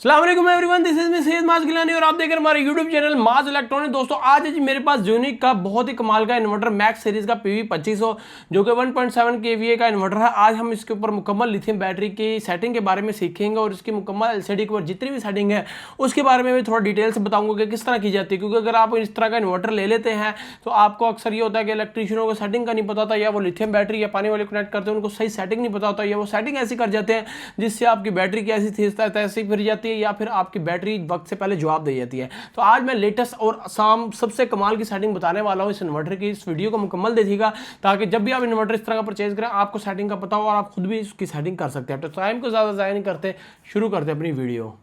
अस्सलाम वालेकुम everyone, this is me Syed माज गिलानी और आप देख रहे हैं हमारे यूट्यूब चैनल माज इलेक्ट्रॉनिक। दोस्तों आज है जी मेरे पास यूनिक का बहुत ही कमाल का इन्वर्टर मैक्स सीरीज का PV 2500 जो कि 1.7 kVA का इन्वर्टर है। आज हम इसके ऊपर मुकम्मल लिथियम बैटरी की सेटिंग के बारे में सीखेंगे और इसकी मुकम्मल LCD के ऊपर जितनी भी सेटिंग है उसके बारे में भी थोड़ा डिटेल से बताऊंगा कि किस तरह की जाती है। क्योंकि अगर आप इस तरह का इन्वर्टर ले लेते हैं तो आपको अक्सर ये होता है कि इलेक्ट्रीशियनों को सेटिंग का नहीं पता था, या वो लिथियम बैटरी या पानी वाले कनेक्ट करते हैं उनको सही सेटिंग नहीं पता होता, या वो सेटिंग ऐसी कर जाते हैं जिससे आपकी बैटरी की ऐसी थी तैसी फिर जाती है, या फिर आपकी बैटरी वक्त से पहले जवाब दे जाती है। तो आज मैं लेटेस्ट और आसाम सबसे कमाल की सेटिंग बताने वाला हूं इस इन्वर्टर की। इस वीडियो को मुकम्मल देखिएगा ताकि जब भी आप इन्वर्टर इस तरह का परचेज करें आपको सेटिंग का पता हो और आप खुद भी इसकी सेटिंग कर सकते हैं। तो टाइम को ज़्यादा ज़ाया नहीं करते, शुरू करते हैं अपनी वीडियो।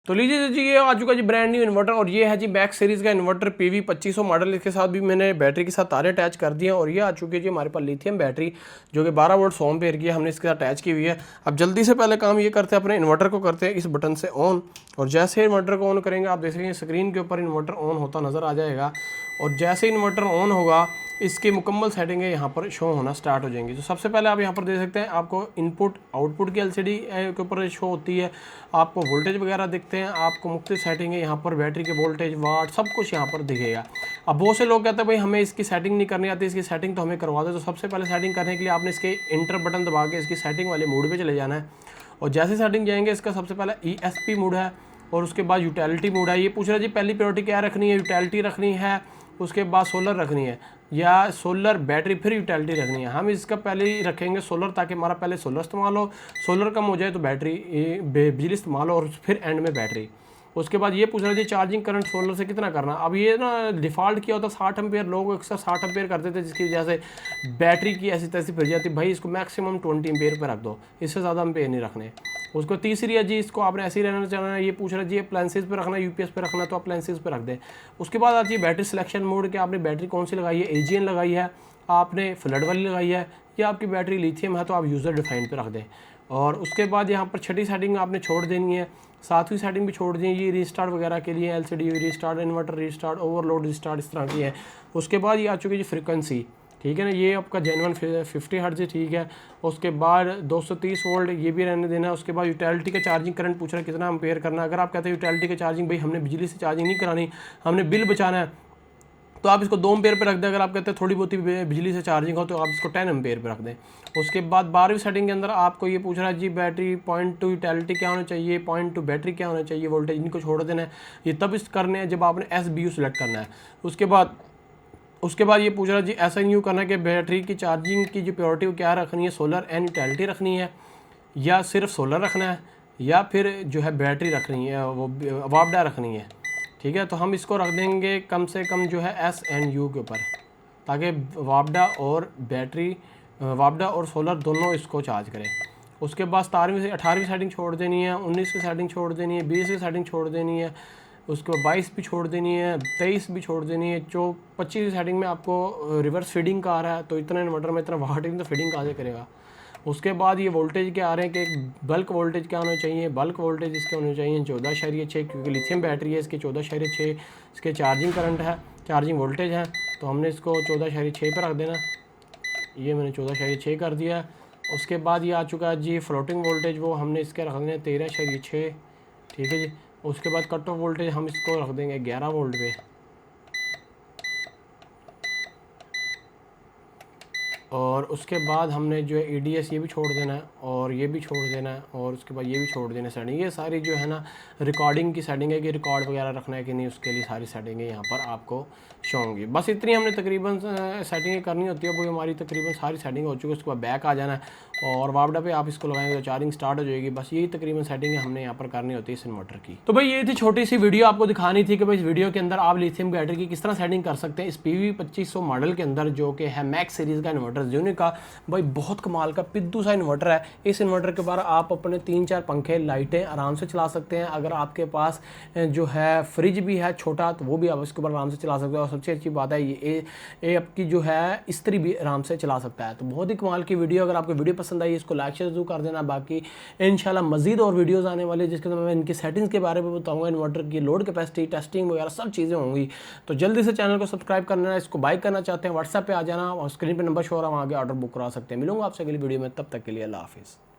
तो लीजिए जी, ये आ चुका जी ब्रांड न्यू इन्वर्टर और ये है जी मैक्स सीरीज़ का इन्वर्टर PV 2500 मॉडल। इसके साथ भी मैंने बैटरी के साथ तारे अटैच कर दिए हैं और ये आ चुकी है जी हमारे पास लिथियम बैटरी जो कि 12 वोल्ट 100 एम्पीयर की है, हमने इसके साथ अटैच की हुई है। अब जल्दी से पहले काम ये करते हैं, अपने इन्वर्टर को करते हैं इस बटन से ऑन, और जैसे इन्वर्टर को ऑन करेंगे आप देख सकते हैं स्क्रीन के ऊपर इन्वर्टर ऑन होता नज़र आ जाएगा। और जैसे इन्वर्टर ऑन होगा इसकी मुकम्मल सेटिंगें यहाँ पर शो होना स्टार्ट हो जाएंगी। तो सबसे पहले आप यहाँ पर देख सकते हैं आपको इनपुट आउटपुट की LCD के ऊपर शो होती है, आपको वोल्टेज वगैरह दिखते हैं, आपको मुख्तलिफ सेटिंग है यहाँ पर बैटरी के वोल्टेज वाट सब कुछ यहाँ पर दिखेगा। अब बहुत से लोग कहते हैं भाई हमें इसकी सेटिंग नहीं करनी आती, इसकी सेटिंग तो हमें करवा दे। तो सबसे पहले सेटिंग करने के लिए आपने इसके इंटर बटन दबा के इसकी सेटिंग वाले मोड पर चले जाना है। और जैसे सेटिंग जाएंगे इसका सबसे पहले ESP मोड है और उसके बाद यूटिलिटी मोड है। ये पूछ रहा है जी पहली प्रायोरिटी क्या रखनी है, यूटिलिटी रखनी है, उसके बाद सोलर रखनी है, या सोलर बैटरी फिर यूटिलिटी रखनी है। हम इसका पहले ही रखेंगे सोलर ताकि हमारा पहले सोलर इस्तेमाल हो, सोलर कम हो जाए तो बैटरी बिजली इस्तेमाल हो और फिर एंड में बैटरी। उसके बाद ये पूछ रहा है चार्जिंग करंट सोलर से कितना करना। अब ये ना डिफ़ॉल्ट किया होता 60 एम्पेयर, लोग अक्सर 60 एम्पेयर करते थे जिसकी वजह से बैटरी की ऐसी तैसी फिर जाती। भाई इसको मैक्सिमम 20 एम्पेयर पर रख दो, इससे ज़्यादा एम्पेयर नहीं रखने। उसको तीसरी है जी इसको आपने ऐसे ही रहना चाहना है। ये पूछ रहा है जी अप्लायंसेस पे रखना है UPS पे रखना है तो अप्लायंसेस पे रख दें। उसके बाद आती है बैटरी सिलेक्शन मोड कि आपने बैटरी कौन सी लगाई है, AGN लगाई है, आपने फ्लड वाली लगाई है, या आपकी बैटरी लिथियम है तो आप यूज़र डिफाइंड पे रख दें। और उसके बाद यहाँ पर छठी सेटिंग आपने छोड़ देनी है, सातवीं सेटिंग भी छोड़ दी है। ये रीस्टार्ट वगैरह के लिए LCD restart, inverter restart, overload restart इस तरह की है। उसके बाद ये आ चुकी है जी फ्रिक्वेंसी, ठीक है ना, ये आपका जेन्युइन 50 हर्ट्ज ठीक है। उसके बाद 230 वोल्ट ये भी रहने देना है। उसके बाद यूटिलिटी का चार्जिंग करंट पूछ रहा है कितना एम्पेयर करना है। अगर आप कहते हैं यूटिलिटी का चार्जिंग भाई हमने बिजली से चार्जिंग नहीं करानी, हमने बिल बचाना है, तो आप इसको 2 एम्पेयर पे रख दें। अगर आप कहते हैं थोड़ी बहुत ही बिजली से चार्जिंग हो तो आप इसको 10 एम्पेयर पे रख दें। उसके बाद 12वीं सेटिंग के अंदर आपको ये पूछ रहा है जी बैटरी पॉइंट टू यूटिलिटी क्या होना चाहिए, पॉइंट टू बैटरी क्या होना चाहिए, वोल्टेज इनको छोड़ देना है। ये तब इस करने हैं जब आपने SBU सेलेक्ट करना है। उसके बाद ये पूछ रहा है जी ऐसा न्यू करना है कि बैटरी की चार्जिंग की जो प्योरिटी वो क्या रखनी है, सोलर एंड यूटिलिटी रखनी है, या सिर्फ सोलर रखना है, या फिर जो है बैटरी रखनी है वो वापडा रखनी है। ठीक है, तो हम इसको रख देंगे कम से कम जो है S and U के ऊपर, ताकि वापडा और बैटरी वापडा और सोलर दोनों इसको चार्ज करें। उसके बाद 17वीं से 18वीं सेटिंग छोड़ देनी है, 19वीं सेटिंग छोड़ देनी है, 20वीं सेटिंग छोड़ देनी है, उसके बाद 22 भी छोड़ देनी है, 23 भी छोड़ देनी है। 25वीं सेटिंग में आपको रिवर्स फीडिंग का आ रहा है तो इतना इन्वर्टर में इतना वाट तो फीडिंग कहाँ से करेगा। उसके बाद ये वोल्टेज के आ रहे हैं कि बल्क वोल्टेज क्या होना चाहिए, बल्क वोल्टेज इसके होने चाहिए 14.6, क्योंकि लिथियम बैटरी है इसके 14.6। इसके चार्जिंग करंट है, चार्जिंग वोल्टेज है, तो हमने इसको 14.6 पर रख देना। ये मैंने 14.6 कर दिया। उसके बाद ये आ चुका है जी फ्लोटिंग वोल्टेज, वो हमने इसके रख देना 13.6, ठीक है जी। उसके बाद कट ऑफ वोल्टेज हम इसको रख देंगे 11 वोल्ट पे। और उसके बाद हमने जो है EDS ये भी छोड़ देना है और ये भी छोड़ देना है और उसके बाद ये भी छोड़ देना है सेटिंग। ये सारी जो है ना रिकॉर्डिंग की सेटिंग है कि रिकॉर्ड वगैरह रखना है कि नहीं, उसके लिए सारी सेटिंगें यहाँ पर आपको शो होंगी। बस इतनी हमने तकरीबन सेटिंगें करनी होती है। वो हमारी तकरीबन सारी सेटिंग हो चुकी है। उसके बाद बैक आ जाना है और वापडा पे आप इसको लगाएंगे तो चार्जिंग स्टार्ट हो जाएगी। बस यही तकरीबन सेटिंग हमने यहाँ पर करनी होती है इस इन्वर्टर की। तो भाई ये थी छोटी सी वीडियो, आपको दिखानी थी कि भाई इस वीडियो के अंदर आप लिथियम बैटरी की किस तरह सेटिंग कर सकते हैं इस PV 2500 मॉडल के अंदर जो कि है मैक्स सीरीज़ का इन्वर्टर यूनिक का। भाई बहुत कमाल का पिद्दू सा इन्वर्टर है। इस इन्वर्टर के बारे आप अपने 3-4 पंखे लाइटें आराम से चला सकते हैं। अगर आपके पास जो है फ्रिज भी है छोटा तो वो भी आप इसके ऊपर आराम से चला सकते हो। और सबसे अच्छी बात है ये आपकी जो है इस्त्री भी आराम से चला सकता है। तो बहुत ही कमाल की वीडियो। अगर आपको वीडियो पसंद पसंद आई इसको लाइक शेयर जरूर कर देना। बाकी इंशाल्लाह मजीद और वीडियोज़ आने वाले जिसके अंदर मैं इनकी सेटिंग्स के बारे में बताऊँगा, इन्वर्टर की लोड कैपेसिटी, टेस्टिंग वगैरह सब चीज़ें होंगी। तो जल्दी से चैनल को सब्सक्राइब करना, इसको बाय करना चाहते हैं व्हाट्सएप पे आ जाना और स्क्रीन पे नंबर शो हो रहा है, वहाँ आगे ऑर्डर बुक करा सकते हैं। मिलूंगा आपसे अगली वीडियो में, तब तक के लिए अल्लाह हाफिज़।